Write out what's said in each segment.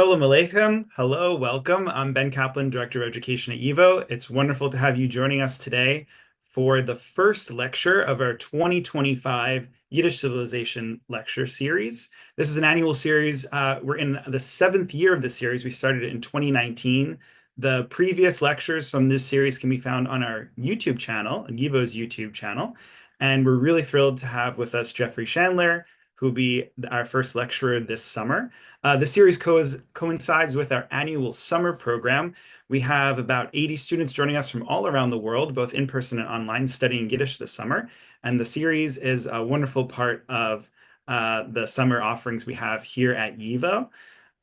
Shalom Aleichem. Hello, welcome. I'm Ben Kaplan, Director of Education at YIVO. It's wonderful to have you joining us today for the first lecture of our 2025 Yiddish Civilization lecture series. This is an annual series. We're in the seventh year of the series. We started it in 2019. The previous lectures from this series can be found on our YouTube channel, YIVO's YouTube channel. And we're really thrilled to have with us Jeffrey Shandler, who will be our first lecturer this summer. The series coincides with our annual summer program. We have about 80 students joining us from all around the world, both in person and online, studying Yiddish this summer. And the series is a wonderful part of the summer offerings we have here at YIVO.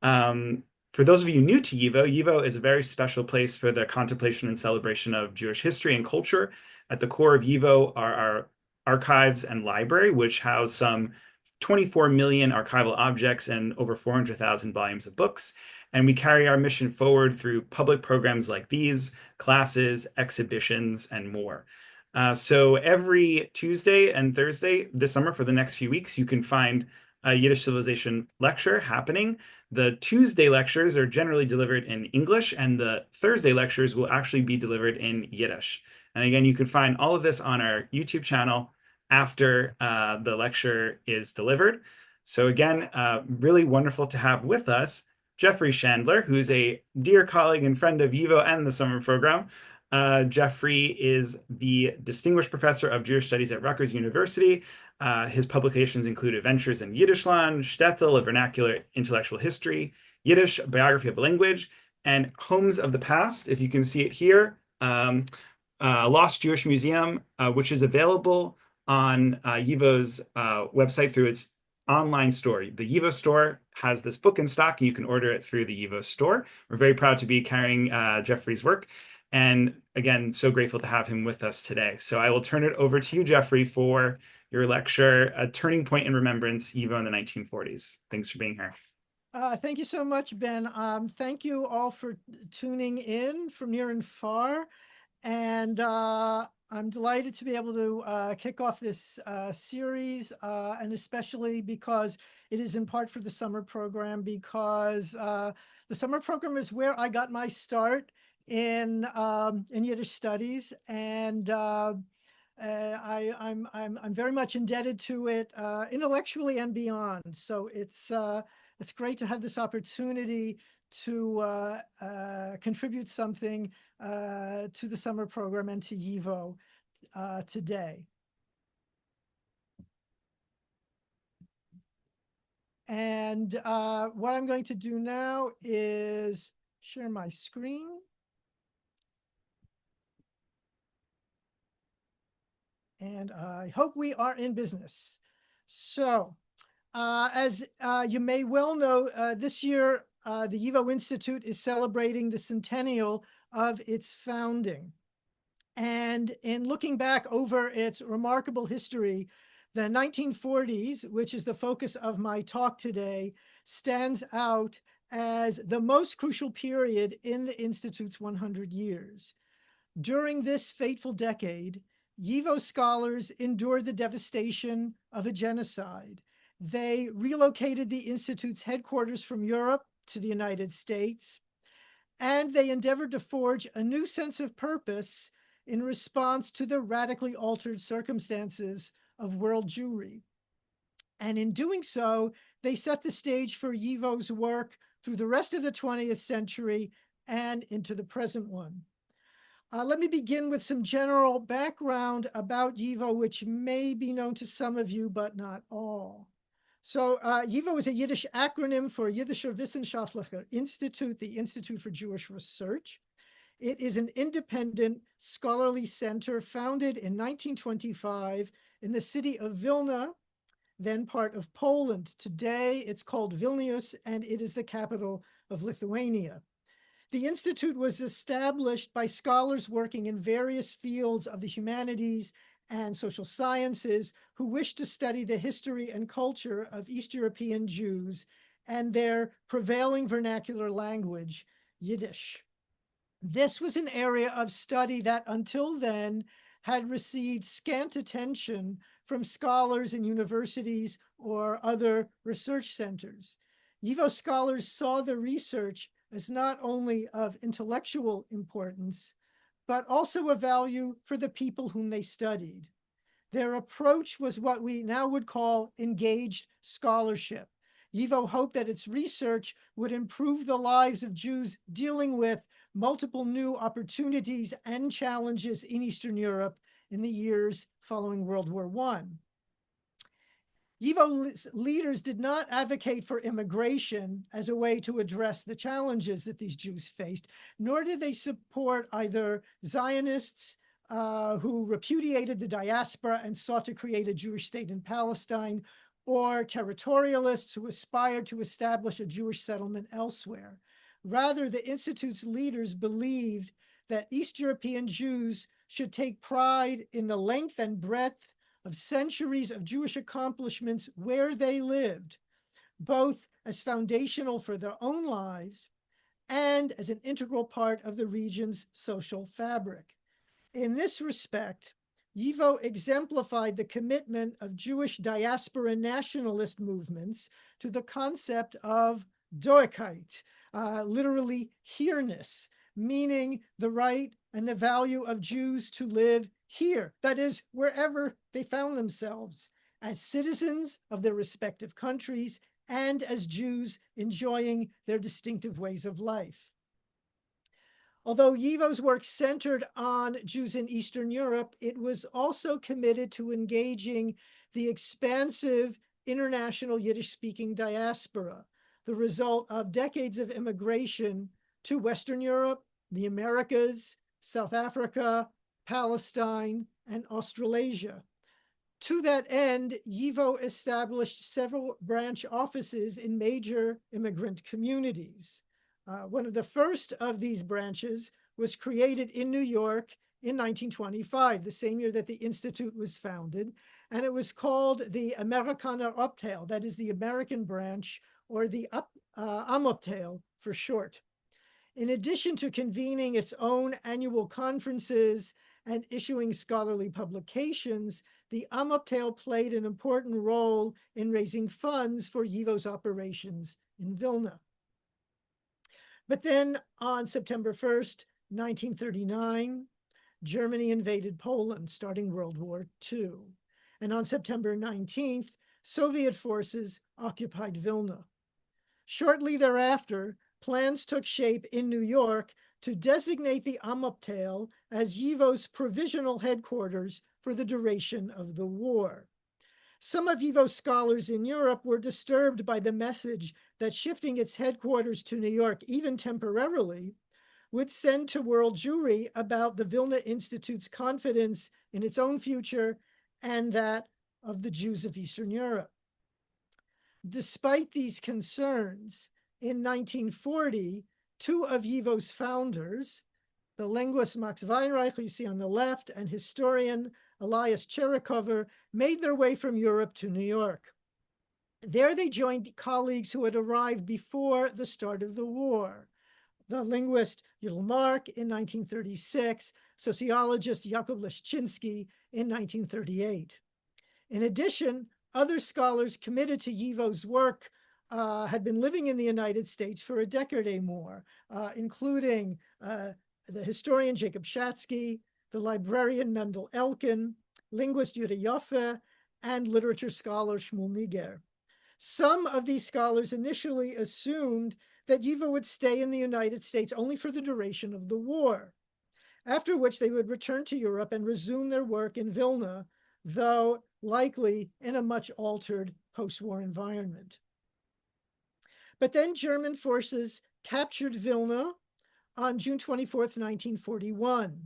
For those of you new to YIVO, YIVO is a very special place for the contemplation and celebration of Jewish history and culture. At the core of YIVO are our archives and library, which house some 24 million archival objects and over 400,000 volumes of books. And we carry our mission forward through public programs like these, classes, exhibitions, and more. So every Tuesday and Thursday this summer for the next few weeks, you can find a Yiddish Civilization lecture happening. The Tuesday lectures are generally delivered in English, and the Thursday lectures will actually be delivered in Yiddish. And again, you can find all of this on our YouTube channel after the lecture is delivered. So again, really wonderful to have with us Jeffrey Shandler, who's a dear colleague and friend of YIVO and the summer program. Jeffrey is the Distinguished Professor of Jewish Studies at Rutgers University. His publications include Adventures in Yiddishland, Shtetl, a Vernacular Intellectual History, Yiddish, a Biography of a Language, and Homes of the Past, if you can see it here, Lost Jewish Museum, which is available on YIVO's website through its online store. The YIVO store has this book in stock, and you can order it through the YIVO store. We're very proud to be carrying Jeffrey's work. And again, so grateful to have him with us today. So I will turn it over to you, Jeffrey, for your lecture, A Turning Point in Remembrance, YIVO in the 1940s. Thanks for being here. Thank you so much, Ben. Thank you all for tuning in from near and far. And I'm delighted to be able to kick off this series, and especially because it is in part for the summer program, because the summer program is where I got my start in Yiddish studies, and I'm very much indebted to it intellectually and beyond. So it's great to have this opportunity to contribute something to the summer program and to YIVO today. And what I'm going to do now is share my screen. And I hope we are in business. So as you may well know, this year, the YIVO Institute is celebrating the centennial of its founding. And in looking back over its remarkable history, the 1940s, which is the focus of my talk today, stands out as the most crucial period in the Institute's 100 years. During this fateful decade, YIVO scholars endured the devastation of a genocide. They relocated the Institute's headquarters from Europe to the United States, and they endeavored to forge a new sense of purpose in response to the radically altered circumstances of world Jewry. And in doing so, they set the stage for YIVO's work through the rest of the 20th century and into the present one. Let me begin with some general background about YIVO, which may be known to some of you, but not all. So YIVO is a Yiddish acronym for Yiddischer Wissenschaftlicher Institut, the Institute for Jewish Research. It is an independent scholarly center founded in 1925 in the city of Vilna, then part of Poland. Today, it's called Vilnius, and it is the capital of Lithuania. The Institute was established by scholars working in various fields of the humanities and social sciences who wished to study the history and culture of East European Jews and their prevailing vernacular language, Yiddish. This was an area of study that until then had received scant attention from scholars in universities or other research centers. YIVO scholars saw the research as not only of intellectual importance, but also a value for the people whom they studied. Their approach was what we now would call engaged scholarship. YIVO hoped that its research would improve the lives of Jews dealing with multiple new opportunities and challenges in Eastern Europe in the years following World War I. YIVO leaders did not advocate for immigration as a way to address the challenges that these Jews faced, nor did they support either Zionists who repudiated the diaspora and sought to create a Jewish state in Palestine, or territorialists who aspired to establish a Jewish settlement elsewhere. Rather, the Institute's leaders believed that East European Jews should take pride in the length and breadth of centuries of Jewish accomplishments where they lived, both as foundational for their own lives and as an integral part of the region's social fabric. In this respect, YIVO exemplified the commitment of Jewish diaspora nationalist movements to the concept of Doekheit, literally here-ness, meaning the right and the value of Jews to live here, that is, wherever they found themselves, as citizens of their respective countries and as Jews enjoying their distinctive ways of life. Although YIVO's work centered on Jews in Eastern Europe, it was also committed to engaging the expansive international Yiddish-speaking diaspora, the result of decades of immigration to Western Europe, the Americas, South Africa, Palestine, and Australasia. To that end, YIVO established several branch offices in major immigrant communities. One of the first of these branches was created in New York in 1925, the same year that the Institute was founded, and it was called the Amerikaner Abteil, that is the American branch, or the Amabteil for short. In addition to convening its own annual conferences and issuing scholarly publications, the Amabteil played an important role in raising funds for YIVO's operations in Vilna. But then on September 1st, 1939, Germany invaded Poland, starting World War II. And on September 19th, Soviet forces occupied Vilna. Shortly thereafter, plans took shape in New York to designate the Amabteil as YIVO's provisional headquarters for the duration of the war. Some of YIVO's scholars in Europe were disturbed by the message that shifting its headquarters to New York, even temporarily, would send to world Jewry about the Vilna Institute's confidence in its own future and that of the Jews of Eastern Europe. Despite these concerns, in 1940, two of YIVO's founders, the linguist Max Weinreich, who you see on the left, and historian Elias Cherikover, made their way from Europe to New York. There they joined colleagues who had arrived before the start of the war. The linguist Yul Mark in 1936, sociologist Yakov Leszczynski in 1938. In addition, other scholars committed to YIVO's work had been living in the United States for a decade or more, including the historian Jacob Shatsky, the librarian Mendel Elkin, linguist Yuda Yoffe, and literature scholar Shmuel Niger. Some of these scholars initially assumed that YIVO would stay in the United States only for the duration of the war, after which they would return to Europe and resume their work in Vilna, though likely in a much altered post-war environment. But then German forces captured Vilna on June 24th, 1941,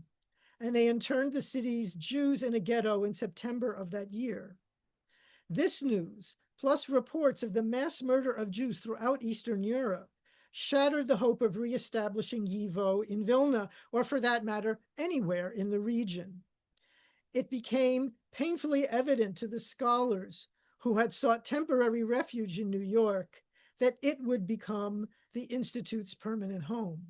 and they interned the city's Jews in a ghetto in September of that year. This news, plus reports of the mass murder of Jews throughout Eastern Europe, shattered the hope of reestablishing YIVO in Vilna, or for that matter, anywhere in the region. It became painfully evident to the scholars who had sought temporary refuge in New York that it would become the Institute's permanent home.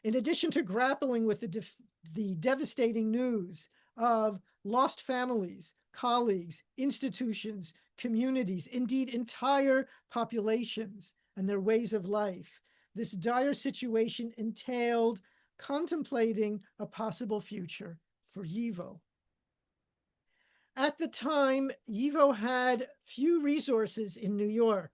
In addition to grappling with the devastating news of lost families, colleagues, institutions, communities, indeed entire populations and their ways of life. This dire situation entailed contemplating a possible future for YIVO. At the time, YIVO had few resources in New York,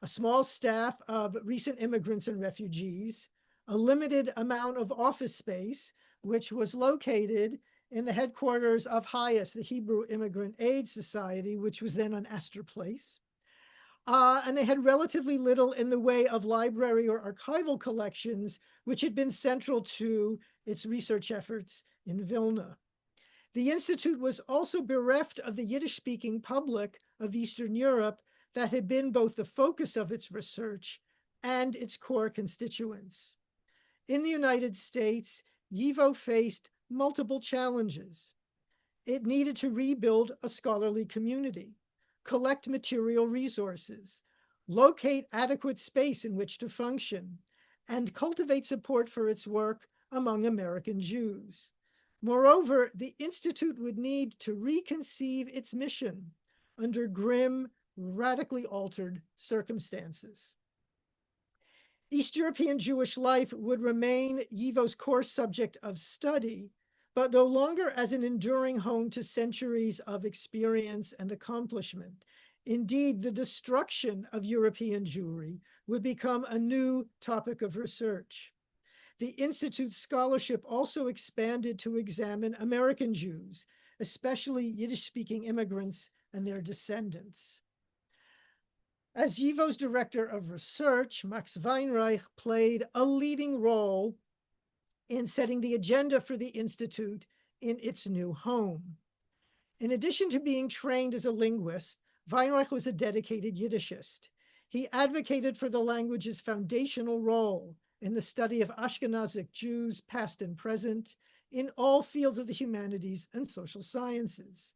a small staff of recent immigrants and refugees, a limited amount of office space, which was located in the headquarters of HIAS, the Hebrew Immigrant Aid Society, which was then on Astor Place. And they had relatively little in the way of library or archival collections, which had been central to its research efforts in Vilna. The Institute was also bereft of the Yiddish-speaking public of Eastern Europe that had been both the focus of its research and its core constituents. In the United States, YIVO faced multiple challenges. It needed to rebuild a scholarly community, collect material resources, locate adequate space in which to function, and cultivate support for its work among American Jews. Moreover, the Institute would need to reconceive its mission under grim, radically altered circumstances. East European Jewish life would remain YIVO's core subject of study, but no longer as an enduring home to centuries of experience and accomplishment. Indeed, the destruction of European Jewry would become a new topic of research. The Institute's scholarship also expanded to examine American Jews, especially Yiddish-speaking immigrants and their descendants. As YIVO's director of research, Max Weinreich played a leading role in setting the agenda for the Institute in its new home. In addition to being trained as a linguist, Weinreich was a dedicated Yiddishist. He advocated for the language's foundational role in the study of Ashkenazic Jews, past and present, in all fields of the humanities and social sciences.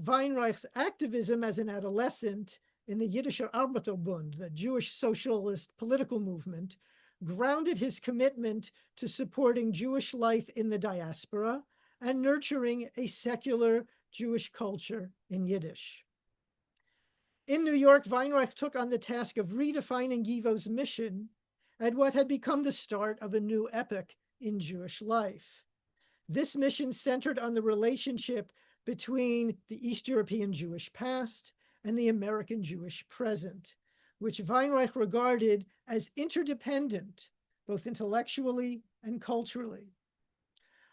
Weinreich's activism as an adolescent in the Yiddischer Arbeiterbund, the Jewish socialist political movement, grounded his commitment to supporting Jewish life in the diaspora and nurturing a secular Jewish culture in Yiddish. In New York, Weinreich took on the task of redefining YIVO's mission at what had become the start of a new epoch in Jewish life. This mission centered on the relationship between the East European Jewish past and the American Jewish present, which Weinreich regarded as interdependent, both intellectually and culturally.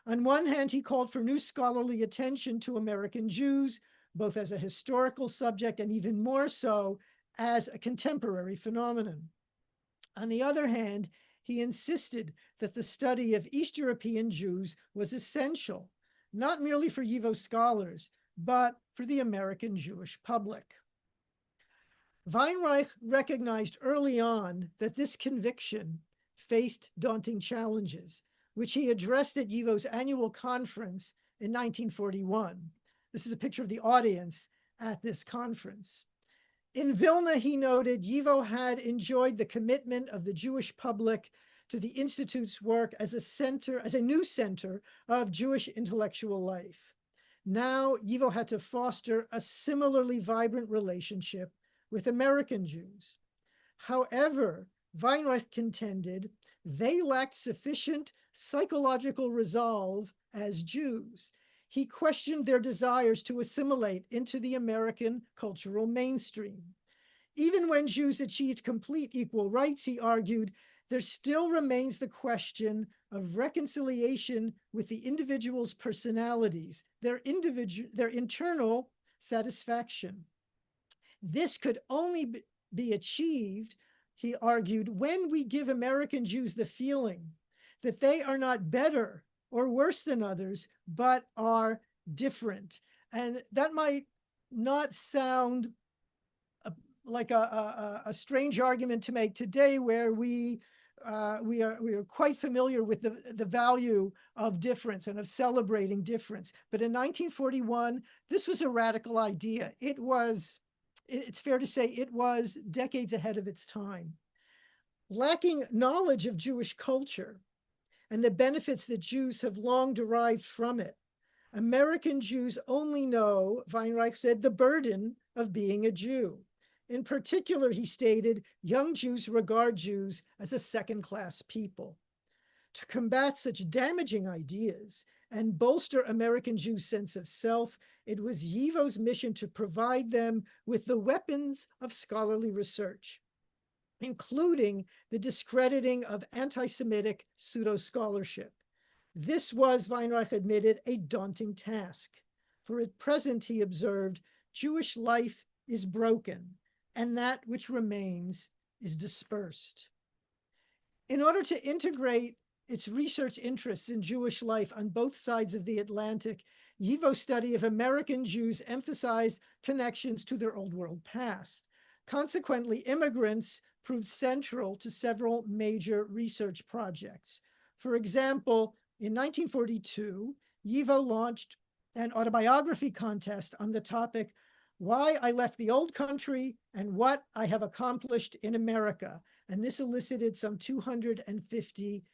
On one hand, he called for new scholarly attention to American Jews, both as a historical subject and even more so as a contemporary phenomenon. On the other hand, he insisted that the study of East European Jews was essential, not merely for YIVO scholars, but for the American Jewish public. Weinreich recognized early on that this conviction faced daunting challenges, which he addressed at YIVO's annual conference in 1941. This is a picture of the audience at this conference. In Vilna, he noted YIVO had enjoyed the commitment of the Jewish public to the Institute's work as a new center of Jewish intellectual life. Now, YIVO had to foster a similarly vibrant relationship with American Jews. However, Weinreich contended they lacked sufficient psychological resolve as Jews. He questioned their desires to assimilate into the American cultural mainstream. Even when Jews achieved complete equal rights, he argued, there still remains the question of reconciliation with the individual's personalities, their internal satisfaction. This could only be achieved, he argued, when we give American Jews the feeling that they are not better or worse than others, but are different. And that might not sound like a strange argument to make today, where we are quite familiar with the value of difference and of celebrating difference. But in 1941, this was a radical idea. It's fair to say it was decades ahead of its time. Lacking knowledge of Jewish culture and the benefits that Jews have long derived from it, American Jews only know, Weinreich said, the burden of being a Jew. In particular, he stated, young Jews regard Jews as a second-class people. To combat such damaging ideas and bolster American Jews' sense of self, it was YIVO's mission to provide them with the weapons of scholarly research, including the discrediting of anti-Semitic pseudo-scholarship. This was, Weinreich admitted, a daunting task. For at present, he observed, Jewish life is broken, and that which remains is dispersed. In order to integrate its research interests in Jewish life on both sides of the Atlantic, YIVO's study of American Jews emphasized connections to their Old World past. Consequently, immigrants proved central to several major research projects. For example, in 1942, YIVO launched an autobiography contest on the topic, Why I Left the Old Country and What I Have Accomplished in America. And this elicited some 250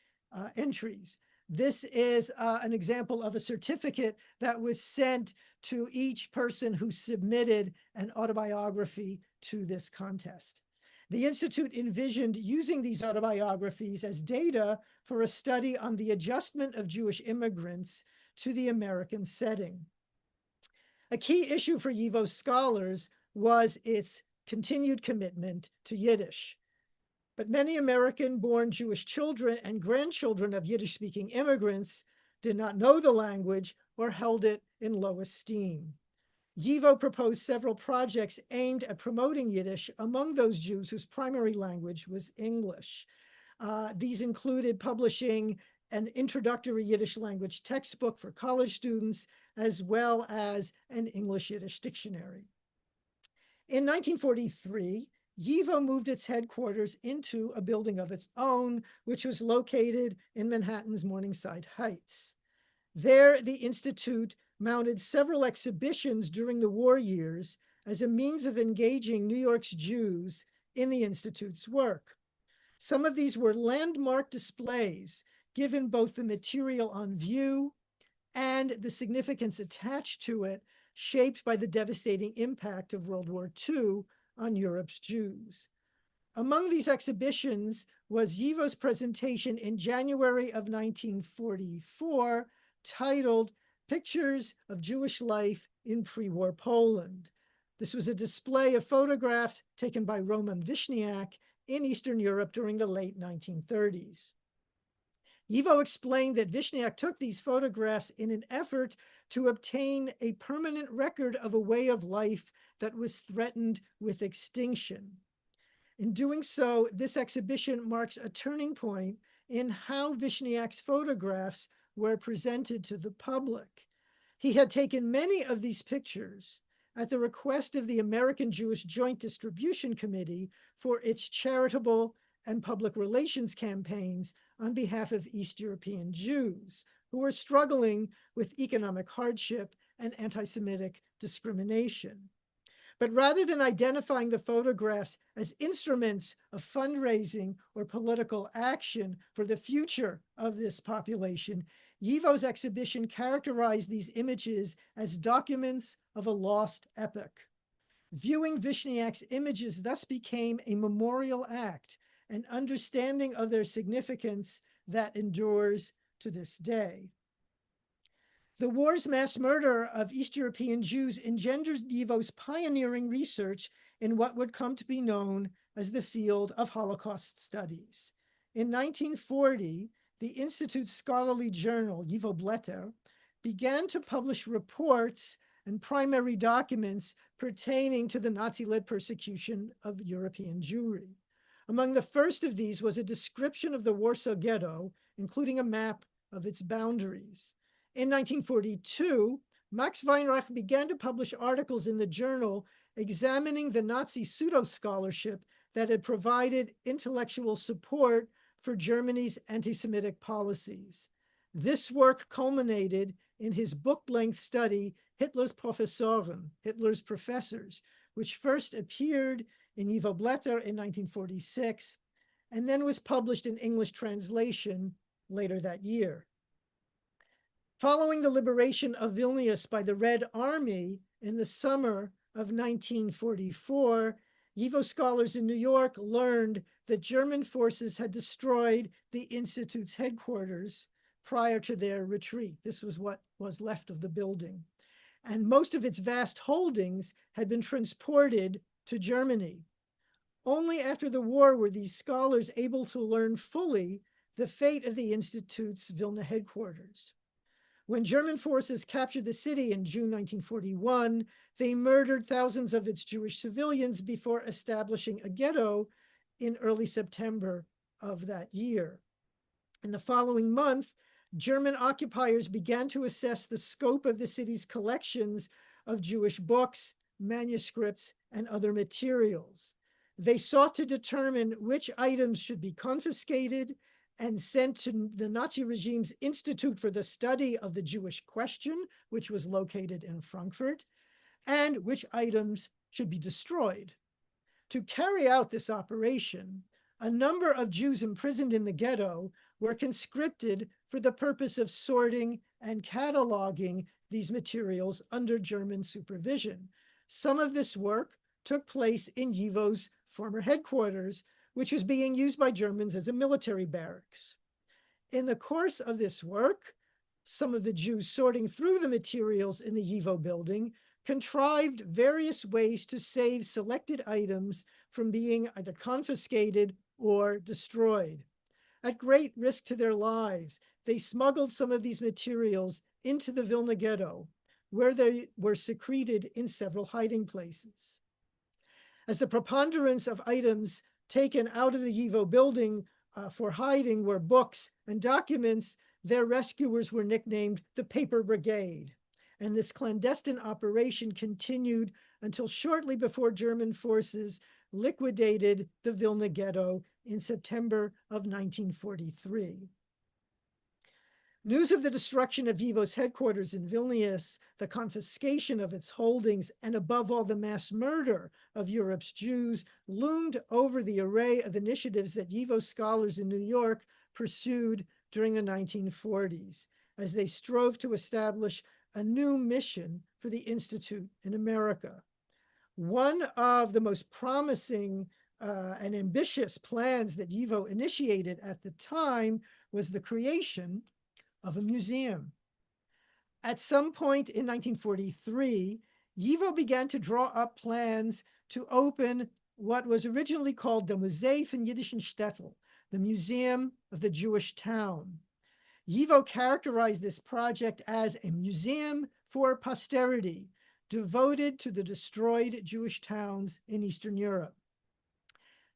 entries. This is an example of a certificate that was sent to each person who submitted an autobiography to this contest. The Institute envisioned using these autobiographies as data for a study on the adjustment of Jewish immigrants to the American setting. A key issue for YIVO scholars was its continued commitment to Yiddish. But many American-born Jewish children and grandchildren of Yiddish-speaking immigrants did not know the language or held it in low esteem. YIVO proposed several projects aimed at promoting Yiddish among those Jews whose primary language was English. These included publishing an introductory Yiddish language textbook for college students, as well as an English-Yiddish dictionary. In 1943, YIVO moved its headquarters into a building of its own, which was located in Manhattan's Morningside Heights. There, the Institute mounted several exhibitions during the war years as a means of engaging New York's Jews in the Institute's work. Some of these were landmark displays, given both the material on view and the significance attached to it, shaped by the devastating impact of World War II on Europe's Jews. Among these exhibitions was YIVO's presentation in January of 1944, titled Pictures of Jewish Life in Pre-War Poland. This was a display of photographs taken by Roman Wisniak in Eastern Europe during the late 1930s. YIVO explained that Wisniak took these photographs in an effort to obtain a permanent record of a way of life that was threatened with extinction. In doing so, this exhibition marks a turning point in how Wisniak's photographs were presented to the public. He had taken many of these pictures at the request of the American Jewish Joint Distribution Committee for its charitable and public relations campaigns on behalf of East European Jews who were struggling with economic hardship and anti-Semitic discrimination. But rather than identifying the photographs as instruments of fundraising or political action for the future of this population, YIVO's exhibition characterized these images as documents of a lost epoch. Viewing Wisniak's images thus became a memorial act, an understanding of their significance that endures to this day. The war's mass murder of East European Jews engendered YIVO's pioneering research in what would come to be known as the field of Holocaust studies. In 1940, the Institute's scholarly journal, YIVO Blätter, began to publish reports and primary documents pertaining to the Nazi-led persecution of European Jewry. Among the first of these was a description of the Warsaw Ghetto, including a map of its boundaries. In 1942, Max Weinreich began to publish articles in the journal examining the Nazi pseudo-scholarship that had provided intellectual support for Germany's anti-Semitic policies. This work culminated in his book-length study, Hitler's Professoren, Hitler's Professors, which first appeared in YIVO Blätter in 1946, and then was published in English translation later that year. Following the liberation of Vilnius by the Red Army in the summer of 1944, YIVO scholars in New York learned that German forces had destroyed the Institute's headquarters prior to their retreat. This was what was left of the building. And most of its vast holdings had been transported to Germany. Only after the war were these scholars able to learn fully the fate of the Institute's Vilna headquarters. When German forces captured the city in June 1941, they murdered thousands of its Jewish civilians before establishing a ghetto in early September of that year. In the following month, German occupiers began to assess the scope of the city's collections of Jewish books, manuscripts, and other materials. They sought to determine which items should be confiscated and sent to the Nazi regime's Institute for the Study of the Jewish Question, which was located in Frankfurt, and which items should be destroyed. To carry out this operation, a number of Jews imprisoned in the ghetto were conscripted for the purpose of sorting and cataloging these materials under German supervision. Some of this work took place in YIVO's former headquarters, which was being used by Germans as a military barracks. In the course of this work, some of the Jews sorting through the materials in the YIVO building contrived various ways to save selected items from being either confiscated or destroyed. At great risk to their lives, they smuggled some of these materials into the Vilna ghetto, where they were secreted in several hiding places. As the preponderance of items taken out of the YIVO building for hiding were books and documents, their rescuers were nicknamed the Paper Brigade. And this clandestine operation continued until shortly before German forces liquidated the Vilna ghetto in September of 1943. News of the destruction of YIVO's headquarters in Vilnius, the confiscation of its holdings, and above all, the mass murder of Europe's Jews loomed over the array of initiatives that YIVO scholars in New York pursued during the 1940s, as they strove to establish a new mission for the Institute in America. One of the most promising and ambitious plans that YIVO initiated at the time was the creation of a museum. At some point in 1943, YIVO began to draw up plans to open what was originally called the Museum von Jiddischen Städten, the Museum of the Jewish Town. YIVO characterized this project as a museum for posterity, devoted to the destroyed Jewish towns in Eastern Europe.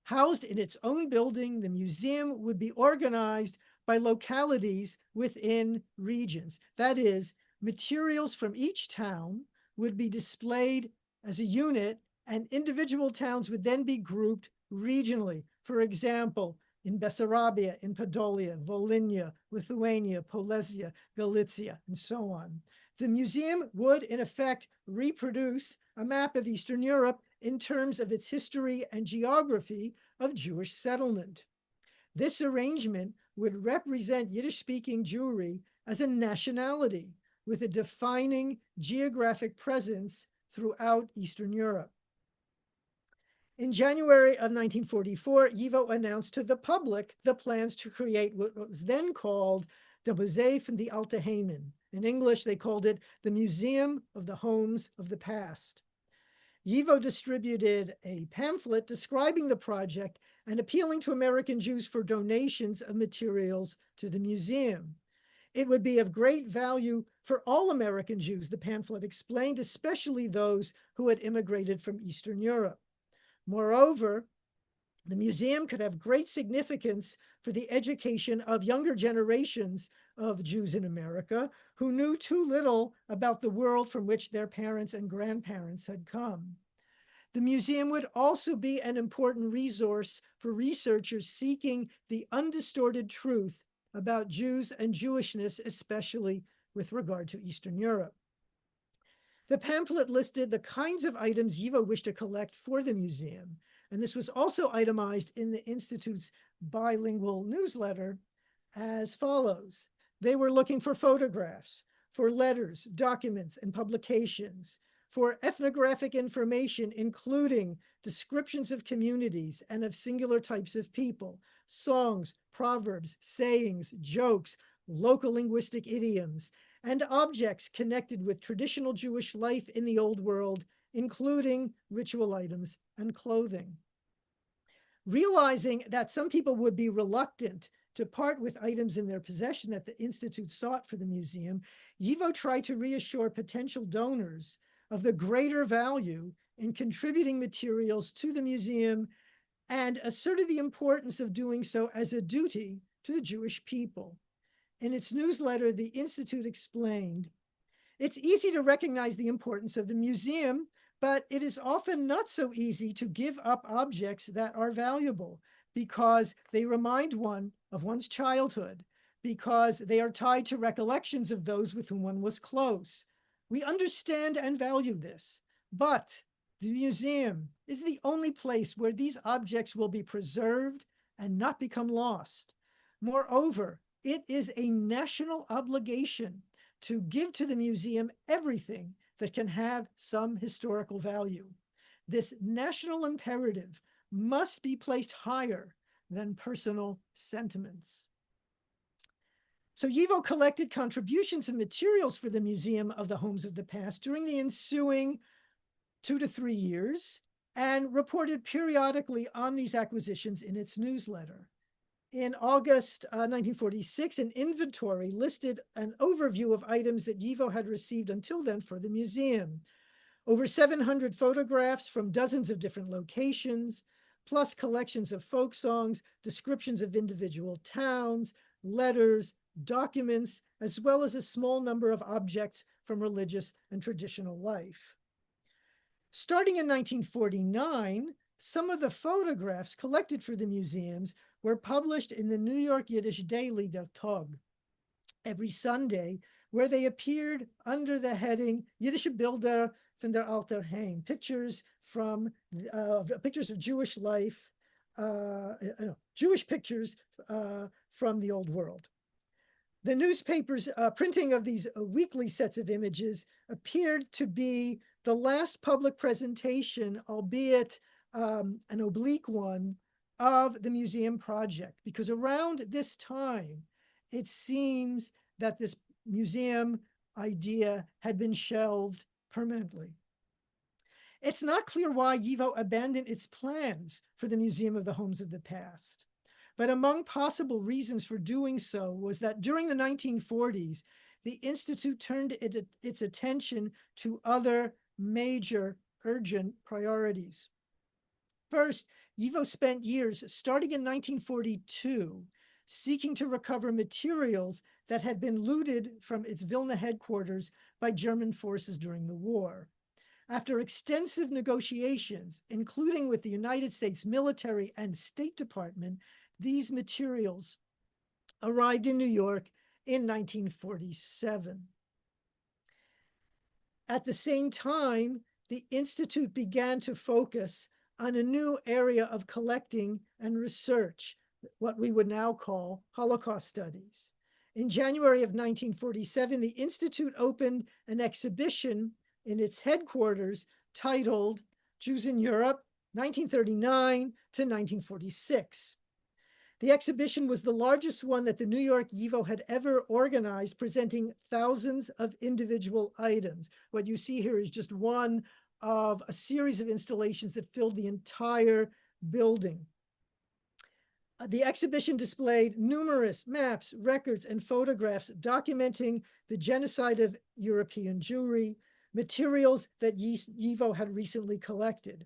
Housed in its own building, the museum would be organized by localities within regions. That is, materials from each town would be displayed as a unit, and individual towns would then be grouped regionally. For example, in Bessarabia, in Podolia, Volhynia, Lithuania, Polesia, Galicia, and so on. The museum would, in effect, reproduce a map of Eastern Europe in terms of its history and geography of Jewish settlement. This arrangement would represent Yiddish-speaking Jewry as a nationality with a defining geographic presence throughout Eastern Europe. In January of 1944, YIVO announced to the public the plans to create what was then called the Museum von die Alte Heimen. In English, they called it the Museum of the Homes of the Past. YIVO distributed a pamphlet describing the project and appealing to American Jews for donations of materials to the museum. It would be of great value for all American Jews, the pamphlet explained, especially those who had immigrated from Eastern Europe. Moreover, the museum could have great significance for the education of younger generations of Jews in America who knew too little about the world from which their parents and grandparents had come. The museum would also be an important resource for researchers seeking the undistorted truth about Jews and Jewishness, especially with regard to Eastern Europe. The pamphlet listed the kinds of items YIVO wished to collect for the museum, and this was also itemized in the Institute's bilingual newsletter as follows. They were looking for photographs, for letters, documents, and publications, for ethnographic information, including descriptions of communities and of singular types of people, songs, proverbs, sayings, jokes, local linguistic idioms, and objects connected with traditional Jewish life in the Old World, including ritual items and clothing. Realizing that some people would be reluctant to part with items in their possession that the Institute sought for the museum, YIVO tried to reassure potential donors of the greater value in contributing materials to the museum and asserted the importance of doing so as a duty to the Jewish people. In its newsletter, the Institute explained, "It's easy to recognize the importance of the museum, but it is often not so easy to give up objects that are valuable because they remind one of one's childhood, because they are tied to recollections of those with whom one was close. We understand and value this, but the museum is the only place where these objects will be preserved and not become lost. Moreover, it is a national obligation to give to the museum everything that can have some historical value. This national imperative must be placed higher than personal sentiments." So YIVO collected contributions and materials for the Museum of the Homes of the Past during the ensuing 2 to 3 years and reported periodically on these acquisitions in its newsletter. In August 1946, an inventory listed an overview of items that YIVO had received until then for the museum. Over 700 photographs from dozens of different locations, plus collections of folk songs, descriptions of individual towns, letters, documents, as well as a small number of objects from religious and traditional life. Starting in 1949, some of the photographs collected for the museums were published in the New York Yiddish daily Der Tag every Sunday, where they appeared under the heading Yiddish Bilder von der Alter Heim, pictures of Jewish life, Jewish pictures from the old world. The newspaper's printing of these weekly sets of images appeared to be the last public presentation, albeit an oblique one, of the museum project, because around this time, it seems that this museum idea had been shelved permanently. It's not clear why YIVO abandoned its plans for the Museum of the Homes of the Past. But among possible reasons for doing so was that during the 1940s, the Institute turned its attention to other major urgent priorities. First, YIVO spent years, starting in 1942, seeking to recover materials that had been looted from its Vilna headquarters by German forces during the war. After extensive negotiations, including with the United States military and State Department, these materials arrived in New York in 1947. At the same time, the Institute began to focus on a new area of collecting and research, what we would now call Holocaust studies. In January of 1947, the Institute opened an exhibition in its headquarters titled Jews in Europe, 1939 to 1946. The exhibition was the largest one that the New York YIVO had ever organized, presenting thousands of individual items. What you see here is just one of a series of installations that filled the entire building. The exhibition displayed numerous maps, records, and photographs documenting the genocide of European Jewry, materials that YIVO had recently collected.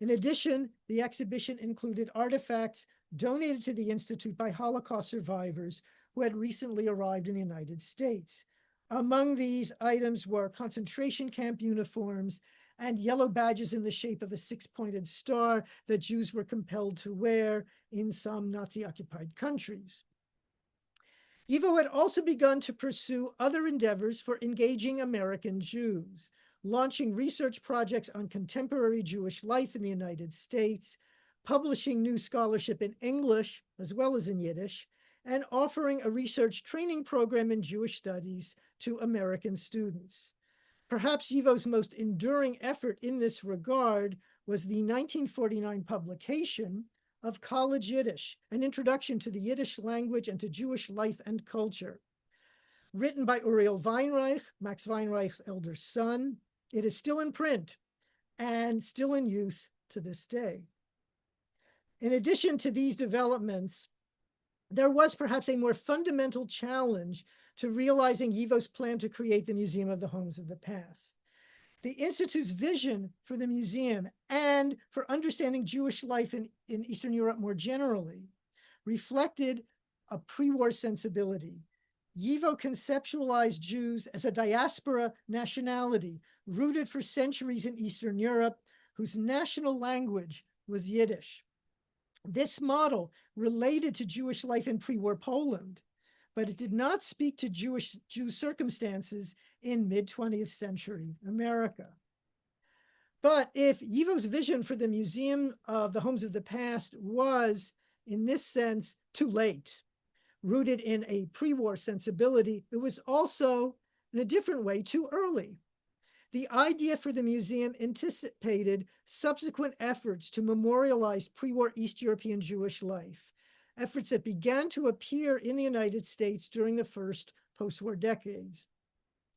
In addition, the exhibition included artifacts donated to the Institute by Holocaust survivors who had recently arrived in the United States. Among these items were concentration camp uniforms and yellow badges in the shape of a six-pointed star that Jews were compelled to wear in some Nazi-occupied countries. YIVO had also begun to pursue other endeavors for engaging American Jews, launching research projects on contemporary Jewish life in the United States, publishing new scholarship in English as well as in Yiddish, and offering a research training program in Jewish studies to American students. Perhaps YIVO's most enduring effort in this regard was the 1949 publication of College Yiddish, an introduction to the Yiddish language and to Jewish life and culture. Written by Uriel Weinreich, Max Weinreich's elder son, it is still in print and still in use to this day. In addition to these developments, there was perhaps a more fundamental challenge to realizing YIVO's plan to create the Museum of the Homes of the Past. The Institute's vision for the museum and for understanding Jewish life in Eastern Europe more generally reflected a pre-war sensibility. YIVO conceptualized Jews as a diaspora nationality rooted for centuries in Eastern Europe, whose national language was Yiddish. This model related to Jewish life in pre-war Poland, but it did not speak to Jew circumstances in mid-20th century America. But if YIVO's vision for the Museum of the Homes of the Past was, in this sense, too late, rooted in a pre-war sensibility, it was also, in a different way, too early. The idea for the museum anticipated subsequent efforts to memorialize pre-war East European Jewish life, efforts that began to appear in the United States during the first post-war decades.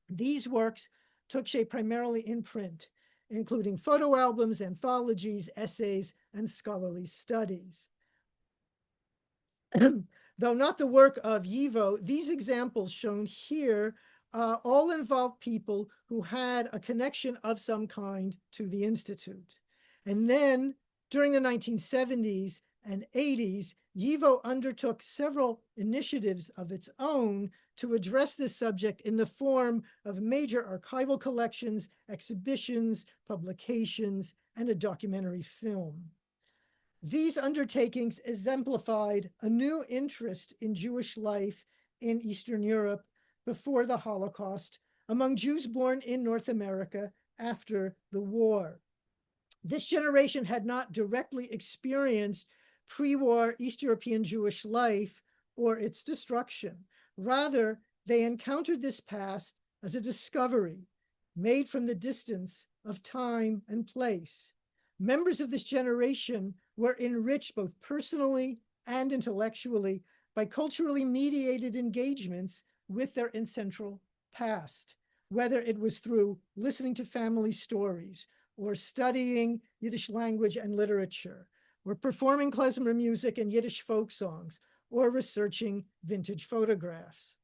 These works took shape primarily in print, including photo albums, anthologies, essays, and scholarly studies. Though not the work of YIVO, these examples shown here all involve people who had a connection of some kind to the Institute. And then during the 1970s and 80s, YIVO undertook several initiatives of its own to address this subject in the form of major archival collections, exhibitions, publications, and a documentary film. These undertakings exemplified a new interest in Jewish life in Eastern Europe before the Holocaust among Jews born in North America after the war. This generation had not directly experienced pre-war East European Jewish life or its destruction. Rather, they encountered this past as a discovery made from the distance of time and place. Members of this generation were enriched both personally and intellectually by culturally mediated engagements with their ancestral past, whether it was through listening to family stories or studying Yiddish language and literature, or performing klezmer music and Yiddish folk songs, or researching vintage photographs.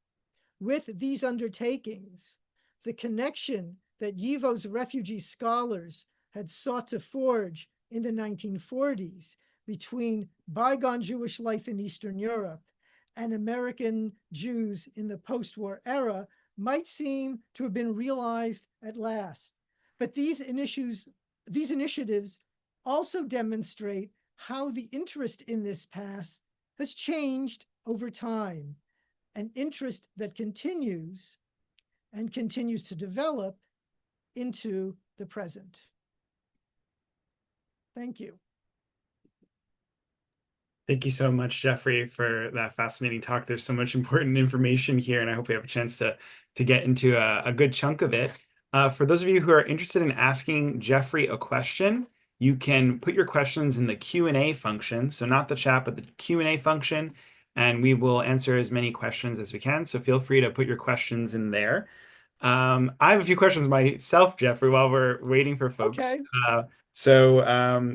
With these undertakings, the connection that YIVO's refugee scholars had sought to forge in the 1940s between bygone Jewish life in Eastern Europe and American Jews in the post-war era might seem to have been realized at last. But these initiatives also demonstrate how the interest in this past has changed over time, an interest that continues to develop into the present. Thank you. Thank you so much, Jeffrey, for that fascinating talk. There's so much important information here, and I hope we have a chance to get into a good chunk of it. For those of you who are interested in asking Jeffrey a question, you can put your questions in the Q&A function, so not the chat, but the Q&A function, and we will answer as many questions as we can. So feel free to put your questions in there. I have a few questions myself, Jeffrey, while we're waiting for folks. Okay.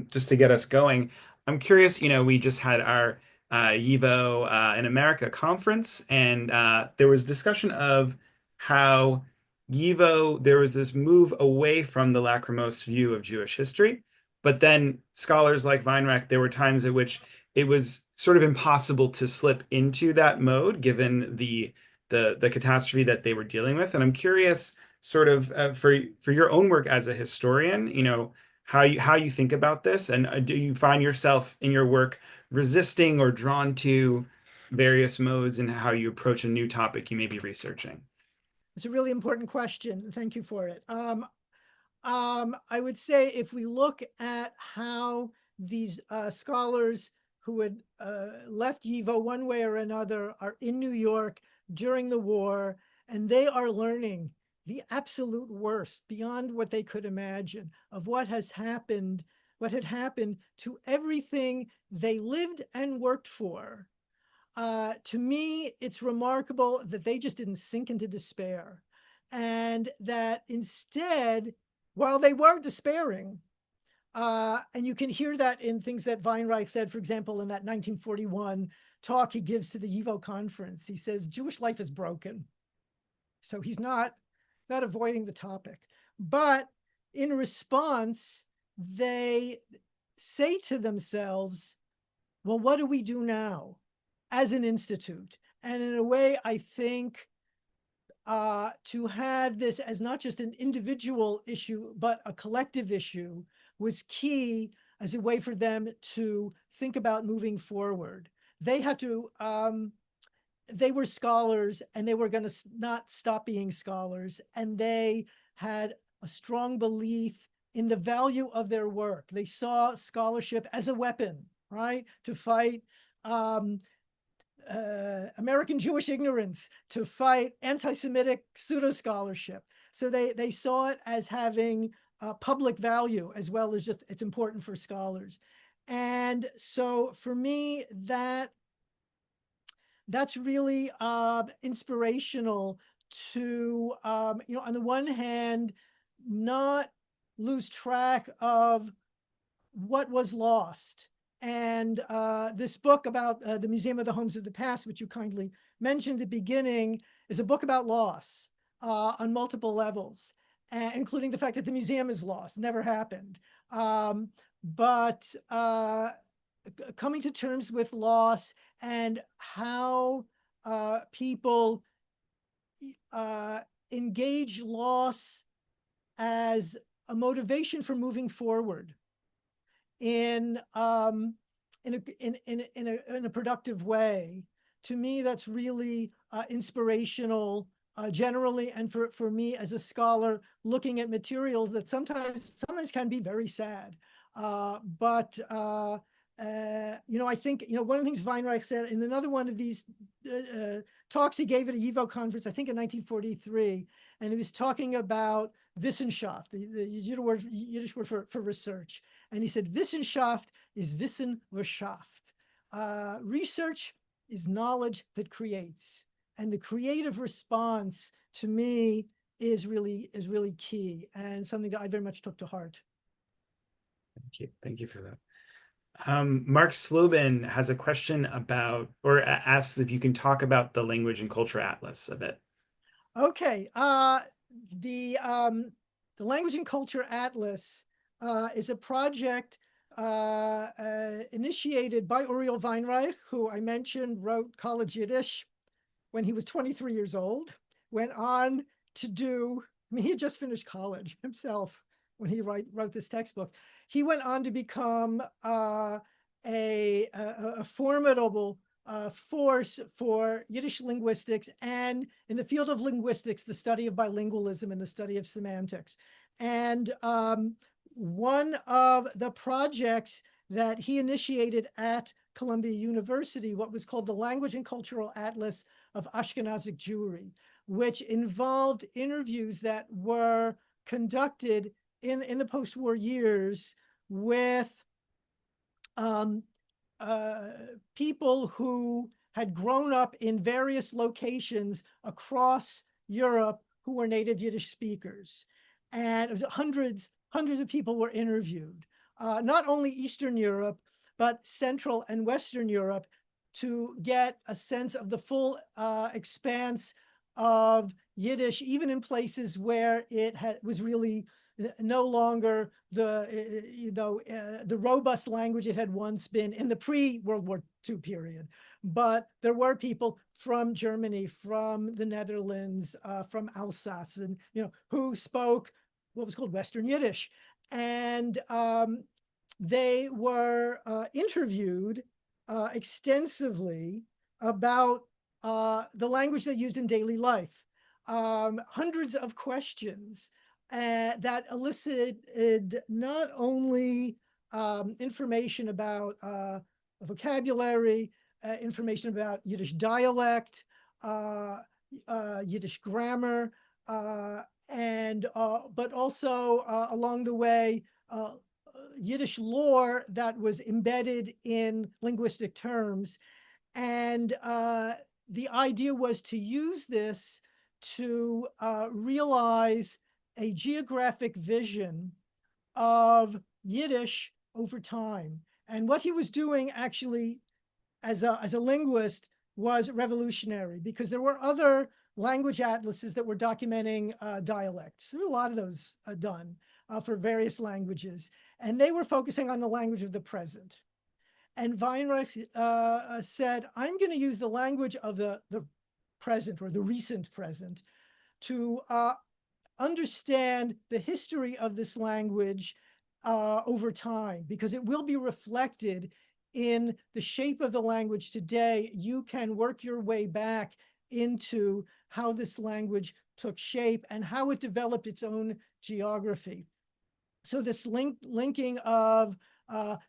Just to get us going, I'm curious, we just had our YIVO in America conference, and there was discussion of how YIVO, there was this move away from the lachrymose view of Jewish history. But then scholars like Weinreich, there were times at which it was sort of impossible to slip into that mode, given the catastrophe that they were dealing with. And I'm curious, sort of for your own work as a historian, how you think about this, and do you find yourself in your work resisting or drawn to various modes in how you approach a new topic you may be researching? It's a really important question. Thank you for it. I would say if we look at how these scholars who had left YIVO one way or another are in New York during the war, and they are learning the absolute worst beyond what they could imagine of what had happened to everything they lived and worked for. To me, it's remarkable that they just didn't sink into despair, and that instead, while they were despairing, and you can hear that in things that Weinreich said, for example, in that 1941 talk he gives to the YIVO conference. He says, Jewish life is broken. So he's not avoiding the topic. But in response, they say to themselves, well, what do we do now as an institute? And in a way, I think to have this as not just an individual issue, but a collective issue was key as a way for them to think about moving forward. They had to, they were scholars and they were going to not stop being scholars. And they had a strong belief in the value of their work. They saw scholarship as a weapon, right? To fight American Jewish ignorance, to fight anti-Semitic pseudo-scholarship. So they saw it as having public value as well as just it's important for scholars. And so for me, that's really inspirational to, on the one hand, not lose track of what was lost. And this book about the Museum of the Homes of the Past, which you kindly mentioned at the beginning, is a book about loss on multiple levels, including the fact that the museum is lost, never happened. But coming to terms with loss and how people engage loss as a motivation for moving forward in a productive way. To me, that's really inspirational generally, and for me as a scholar looking at materials that sometimes can be very sad. But I think, one of the things Weinreich said in another one of these talks he gave at a YIVO conference, I think in 1943, and he was talking about Wissenschaft, the Yiddish word for research. And he said, Wissenschaft is Wissenwirtschaft. Research is knowledge that creates. And the creative response, to me, is really key and something that I very much took to heart. Thank you for that. Mark Slobin has a question about, or asks if you can talk about the Language and Culture Atlas a bit. Okay. The Language and Culture Atlas is a project initiated by Uriel Weinreich, who I mentioned wrote College Yiddish when he was 23 years old, went on to do, he had just finished college himself when he wrote this textbook. He went on to become a formidable force for Yiddish linguistics, and in the field of linguistics, the study of bilingualism and the study of semantics. And one of the projects that he initiated at Columbia University, what was called the Language and Cultural Atlas of Ashkenazic Jewry, which involved interviews that were conducted in the post-war years with people who had grown up in various locations across Europe who were native Yiddish speakers. And hundreds of people were interviewed, not only Eastern Europe, but Central and Western Europe, to get a sense of the full expanse of Yiddish, even in places where it was really no longer the robust language it had once been in the pre-World War II period. But there were people from Germany, from the Netherlands, from Alsace, and who spoke what was called Western Yiddish. And they were interviewed extensively about the language they used in daily life. Hundreds of questions that elicited not only information about vocabulary, information about Yiddish dialect, Yiddish grammar, but also along the way, Yiddish lore that was embedded in linguistic terms. And the idea was to use this to realize a geographic vision of Yiddish over time. And what he was doing actually as a linguist was revolutionary, because there were other language atlases that were documenting dialects. There were a lot of those done for various languages, and they were focusing on the language of the present. And Weinreich said, I'm going to use the language of the present, or the recent present, to understand the history of this language over time, because it will be reflected in the shape of the language today. You can work your way back into how this language took shape and how it developed its own geography. So this linking of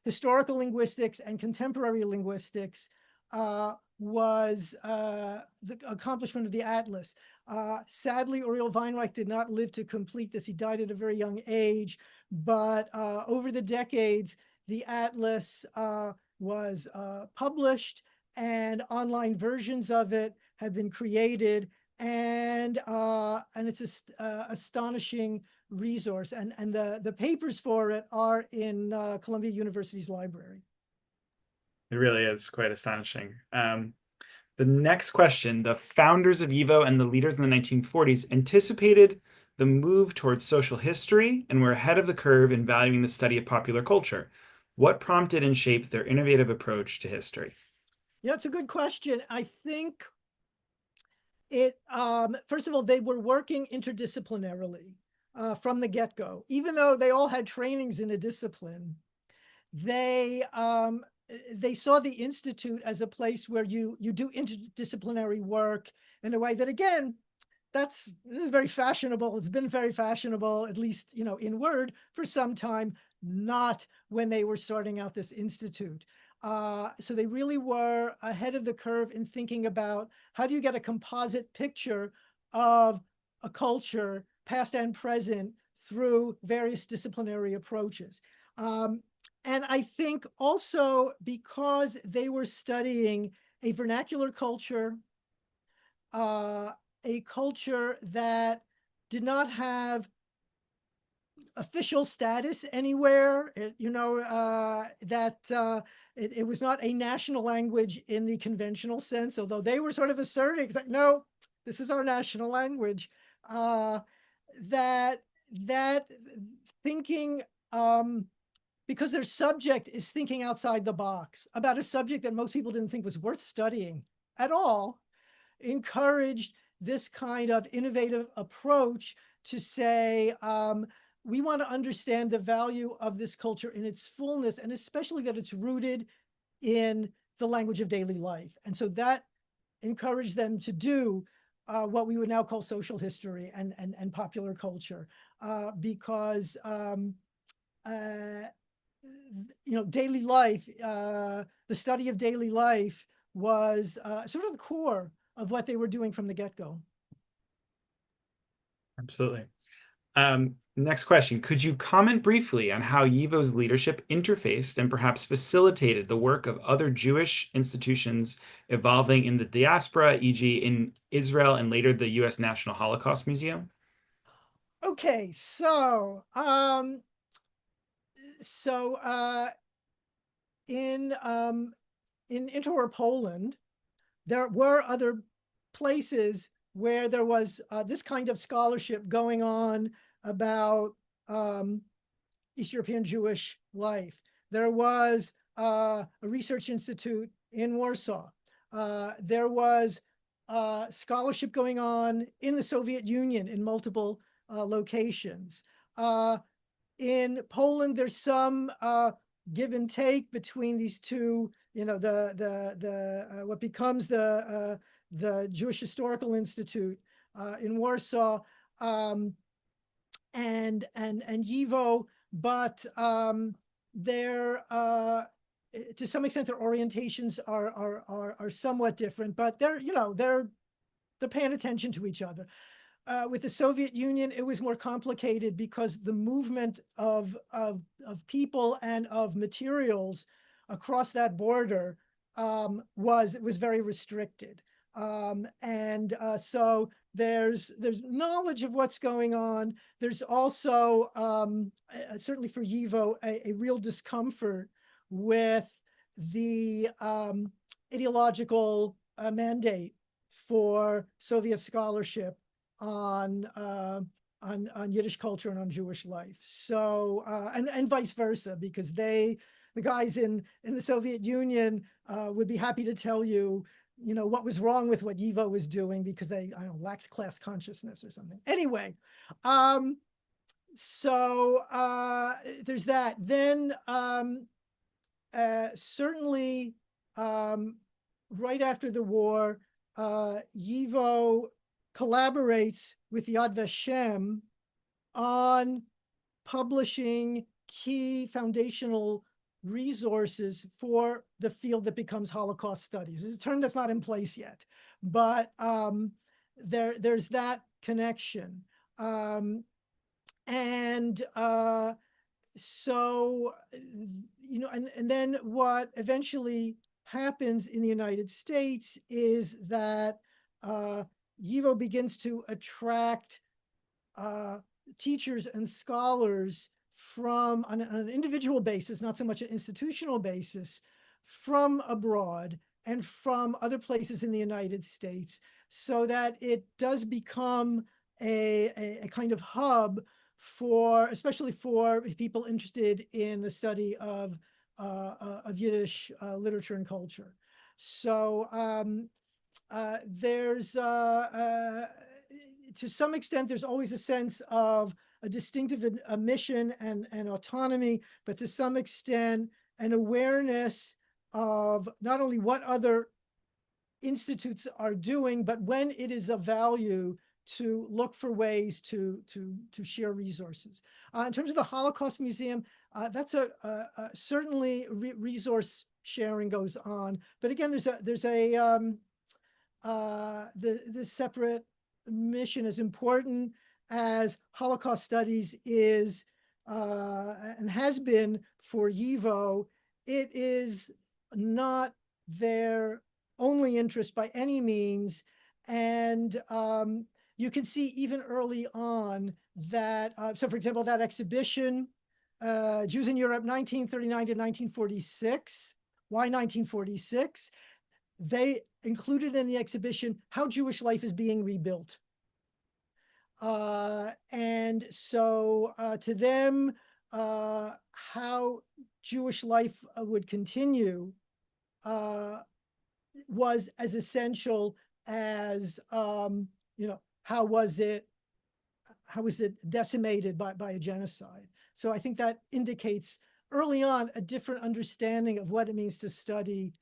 historical linguistics and contemporary linguistics was the accomplishment of the Atlas. Sadly, Uriel Weinreich did not live to complete this. He died at a very young age, but over the decades, the Atlas was published, and online versions of it have been created, and it's an astonishing resource. And the papers for it are in Columbia University's library. It really is quite astonishing. The next question, the founders of YIVO and the leaders in the 1940s anticipated the move towards social history and were ahead of the curve in valuing the study of popular culture. What prompted and shaped their innovative approach to history? Yeah, it's a good question. I think first of all, they were working interdisciplinarily from the get-go. Even though they all had trainings in a discipline, they saw the Institute as a place where you do interdisciplinary work in a way that, again, this is very fashionable. It's been very fashionable, at least, in word, for some time, not when they were starting out this institute. So they really were ahead of the curve in thinking about how do you get a composite picture of a culture, past and present, through various disciplinary approaches. And I think also because they were studying a vernacular culture, a culture that did not have official status anywhere, it was not a national language in the conventional sense, although they were sort of asserting, it's like, no, this is our national language. That thinking, because their subject is thinking outside the box about a subject that most people didn't think was worth studying at all, encouraged this kind of innovative approach to say, we want to understand the value of this culture in its fullness, and especially that it's rooted in the language of daily life. And so that encouraged them to do what we would now call social history and popular culture, because daily life, the study of daily life was sort of the core of what they were doing from the get-go. Absolutely. Next question. Could you comment briefly on how YIVO's leadership interfaced and perhaps facilitated the work of other Jewish institutions evolving in the diaspora, e.g. in Israel and later the U.S. National Holocaust Museum? Okay, so in interwar Poland, there were other places where there was this kind of scholarship going on about East European Jewish life. There was a research institute in Warsaw. There was scholarship going on in the Soviet Union in multiple locations. In Poland, there's some give and take between these two, what becomes the Jewish Historical Institute in Warsaw, and YIVO, but to some extent, their orientations are somewhat different, but they're paying attention to each other. With the Soviet Union, it was more complicated because the movement of people and of materials across that border was very restricted. So there's knowledge of what's going on. There's also certainly for YIVO a real discomfort with the ideological mandate for Soviet scholarship on Yiddish culture and on Jewish life. So and vice versa, because the guys in the Soviet Union would be happy to tell you, what was wrong with what YIVO was doing because they, I don't know, lacked class consciousness or something. Anyway, so there's that. Then certainly right after the war, YIVO collaborates with Yad Vashem on publishing key foundational resources for the field that becomes Holocaust studies. It's a term that's not in place yet, but there's that connection. So, and then what eventually happens in the United States is that YIVO begins to attract teachers and scholars from on an individual basis, not so much an institutional basis, from abroad and from other places in the United States, so that it does become a kind of hub especially for people interested in the study of Yiddish literature and culture. So there's to some extent, there's always a sense of a distinctive mission and autonomy, but to some extent, an awareness of not only what other institutes are doing, but when it is of value to look for ways to share resources. In terms of the Holocaust Museum, that's certainly resource sharing goes on. But again, there's the separate mission, as important as Holocaust studies is and has been for YIVO. It is not their only interest by any means. And you can see even early on that, so for example, that exhibition, Jews in Europe, 1939 to 1946. Why 1946? They included in the exhibition how Jewish life is being rebuilt. And so to them, how Jewish life would continue was as essential as, how was it decimated by a genocide? So I think that indicates early on a different understanding of what it means to study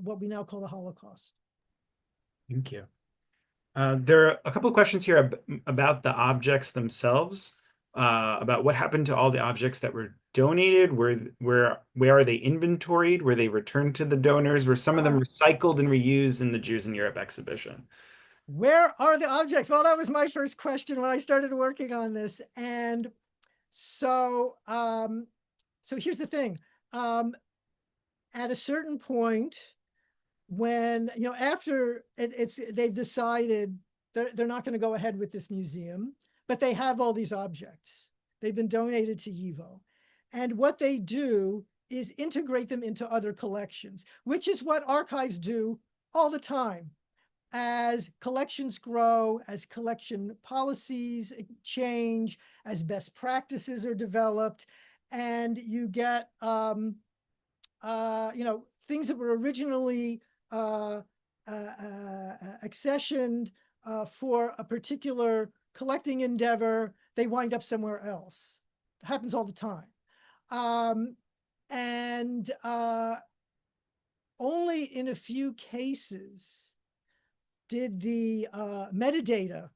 what we now call the Holocaust. Thank you. There are a couple of questions here about the objects themselves, about what happened to all the objects that were donated. Where are they inventoried? Were they returned to the donors? Were some of them recycled and reused in the Jews in Europe exhibition? Where are the objects? Well, that was my first question when I started working on this. And so, so here's the thing. At a certain point, when, after they've decided they're not going to go ahead with this museum, but they have all these objects. They've been donated to YIVO. And what they do is integrate them into other collections, which is what archives do all the time. As collections grow, as collection policies change, as best practices are developed, and you get, things that were originally accessioned for a particular collecting endeavor, they wind up somewhere else. It happens all the time. Only in a few cases did the metadata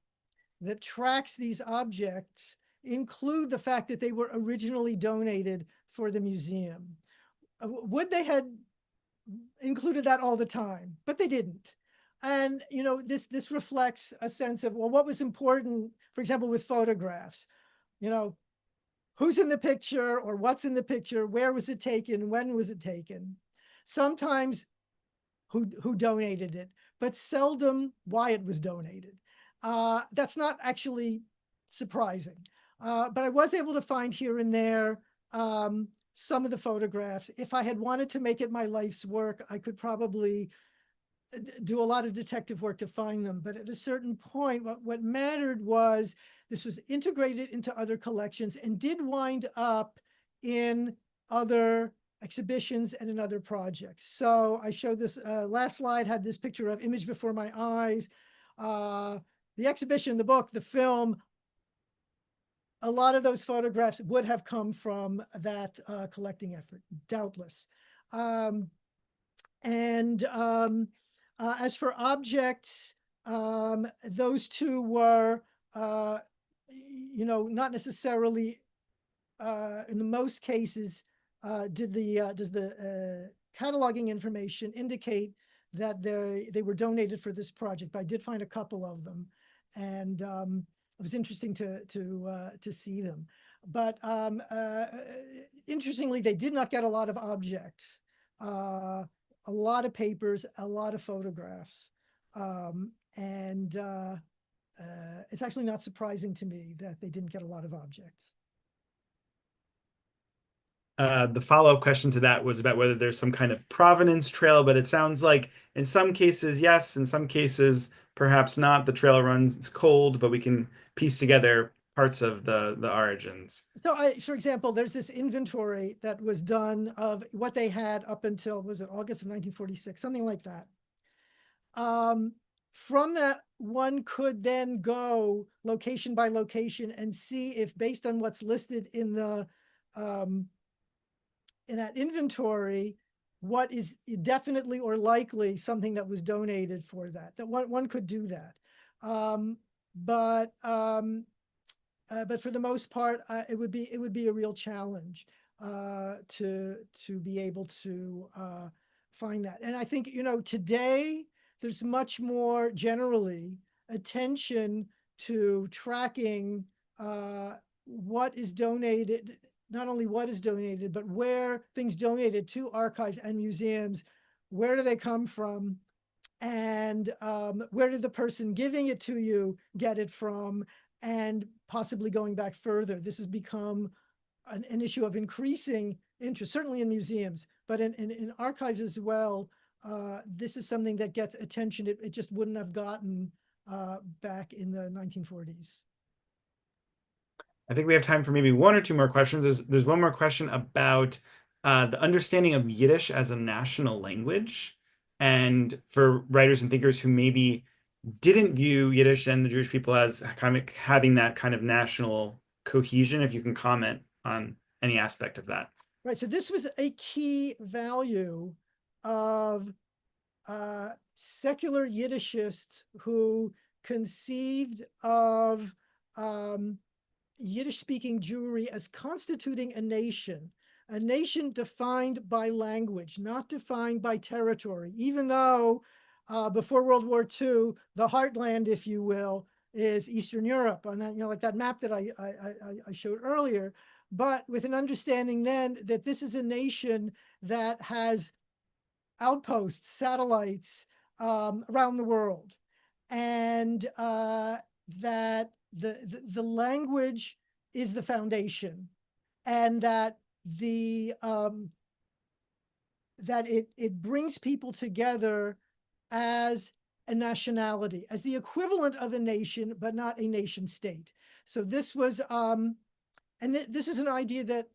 that tracks these objects include the fact that they were originally donated for the museum. would they had included that all the time, but they didn't. And this reflects a sense of, well, what was important, for example, with photographs, you know, who's in the picture or what's in the picture, where was it taken, when was it taken, sometimes who donated it, but seldom why it was donated. That's not actually surprising. But I was able to find here and there some of the photographs. If I had wanted to make it my life's work, I could probably do a lot of detective work to find them. But at a certain point, what mattered was this was integrated into other collections and did wind up in other exhibitions and in other projects. So I showed this last slide had this picture of Image Before My Eyes. The exhibition, the book, the film, a lot of those photographs would have come from that collecting effort, doubtless. As for objects, those two were, not necessarily, in the most cases, does the cataloging information indicate that they were donated for this project? But I did find a couple of them, and it was interesting to see them. But interestingly, they did not get a lot of objects, a lot of papers, a lot of photographs, and it's actually not surprising to me that they didn't get a lot of objects. The follow-up question to that was about whether there's some kind of provenance trail, but it sounds like in some cases, yes, in some cases, perhaps not. The trail runs cold, but we can piece together parts of the origins. So for example, there's this inventory that was done of what they had up until, was it August of 1946, something like that. From that, one could then go location by location and see if, based on what's listed in the in that inventory, what is definitely or likely something that was donated for that. That one could do that, but for the most part, it would be a real challenge to be able to find that. And I think today there's much more generally attention to tracking what is donated, not only what is donated, but where things donated to archives and museums, where do they come from, and where did the person giving it to you get it from, and possibly going back further. This has become an issue of increasing interest, certainly in museums, but in archives as well. This is something that gets attention it just wouldn't have gotten back in the 1940s. I think we have time for maybe one or two more questions. There's one more question about the understanding of Yiddish as a national language, and for writers and thinkers who maybe didn't view Yiddish and the Jewish people as kind of having that kind of national cohesion. If you can comment on any aspect of that. Right. So this was a key value of secular Yiddishists who conceived of Yiddish-speaking Jewry as constituting a nation defined by language, not defined by territory, even though before World War II, the heartland, if you will, is Eastern Europe, on that, like that map that I showed earlier, but with an understanding then that this is a nation that has outposts, satellites around the world, and that the language is the foundation, and that that it brings people together as a nationality, as the equivalent of a nation, but not a nation state. So this was, this is an idea that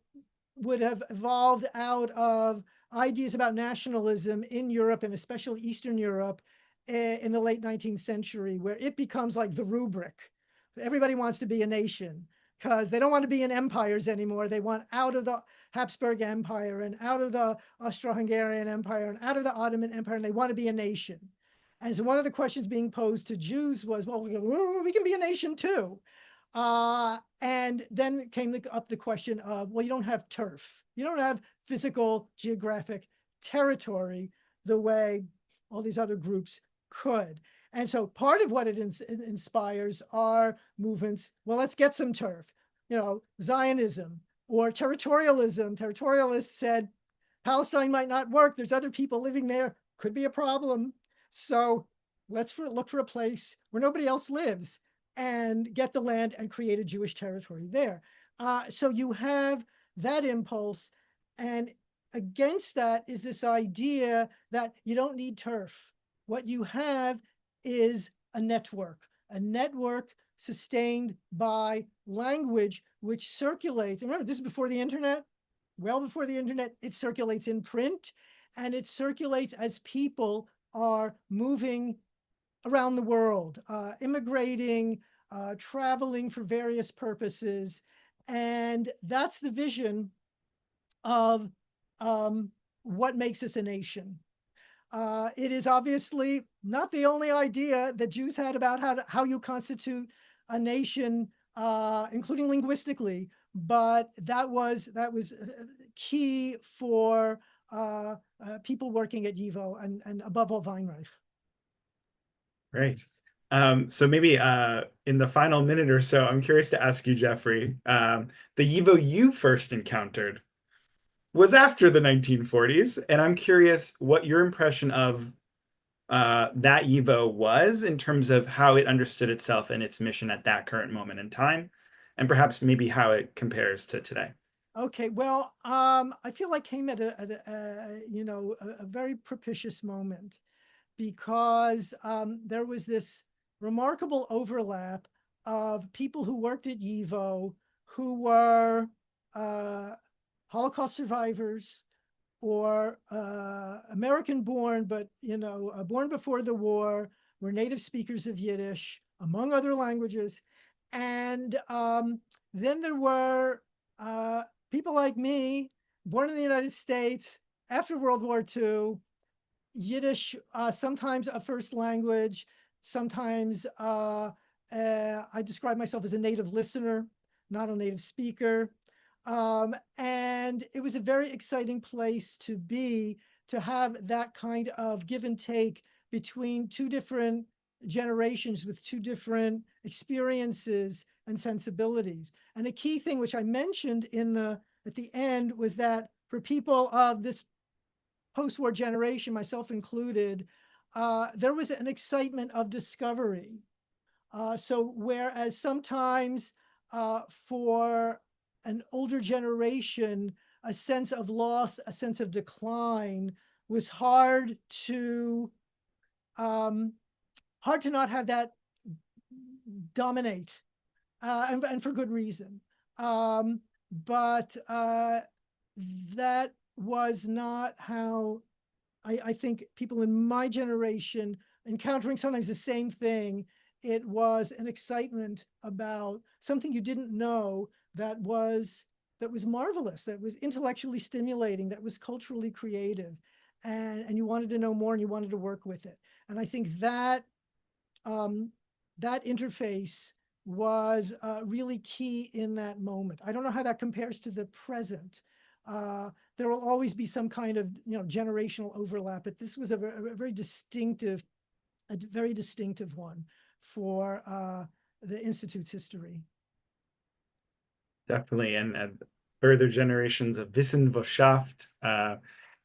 would have evolved out of ideas about nationalism in Europe, and especially Eastern Europe, in the late 19th century, where it becomes like the rubric. Everybody wants to be a nation because they don't want to be in empires anymore. They want out of the Habsburg Empire and out of the Austro-Hungarian Empire and out of the Ottoman Empire, and they want to be a nation. And so one of the questions being posed to Jews was, well, we can be a nation too. And then came up the question of, well, you don't have turf. You don't have physical geographic territory the way all these other groups could. And so part of what it inspires are movements. Well, let's get some turf, Zionism or territorialism. Territorialists said Palestine might not work. There's other people living there. Could be a problem. So let's look for a place where nobody else lives and get the land and create a Jewish territory there. So you have that impulse. And against that is this idea that you don't need turf. What you have is a network sustained by language, which circulates. And remember, this is before the internet. Well before the internet, it circulates in print, and it circulates as people are moving around the world, immigrating, traveling for various purposes. And that's the vision of what makes us a nation. It is obviously not the only idea that Jews had about how you constitute a nation, including linguistically, but that was key for people working at YIVO and above all Weinreich. Right. So maybe in the final minute or so, I'm curious to ask you, Jeffrey, the YIVO you first encountered was after the 1940s, and I'm curious what your impression of that YIVO was in terms of how it understood itself and its mission at that current moment in time, and perhaps maybe how it compares to today. Okay, well, I feel like came at a very propitious moment, because there was this remarkable overlap of people who worked at YIVO who were Holocaust survivors or American born, but born before the war, were native speakers of Yiddish, among other languages. And then there were people like me, born in the United States after World War II, Yiddish, sometimes a first language, sometimes I describe myself as a native listener, not a native speaker. And it was a very exciting place to be, to have that kind of give and take between two different generations with two different experiences and sensibilities. And a key thing, which I mentioned at the end, was that for people of this post-war generation, myself included, there was an excitement of discovery. So whereas sometimes for an older generation, a sense of loss, a sense of decline was hard to not have that dominate, and for good reason. But that was not how I think people in my generation, encountering sometimes the same thing, it was an excitement about something you didn't know that was marvelous, that was intellectually stimulating, that was culturally creative, and you wanted to know more and you wanted to work with it. And I think that that interface was really key in that moment. I don't know how that compares to the present. There will always be some kind of generational overlap, but this was a very distinctive one for the Institute's history. Definitely, and further generations of Wissenschaft.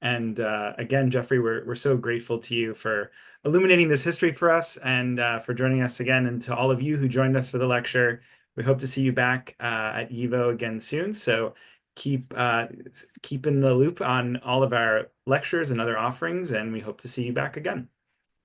And again, Jeffrey, we're so grateful to you for illuminating this history for us, and for joining us again. And to all of you who joined us for the lecture, we hope to see you back at YIVO again soon. So keep in the loop on all of our lectures and other offerings, and we hope to see you back again.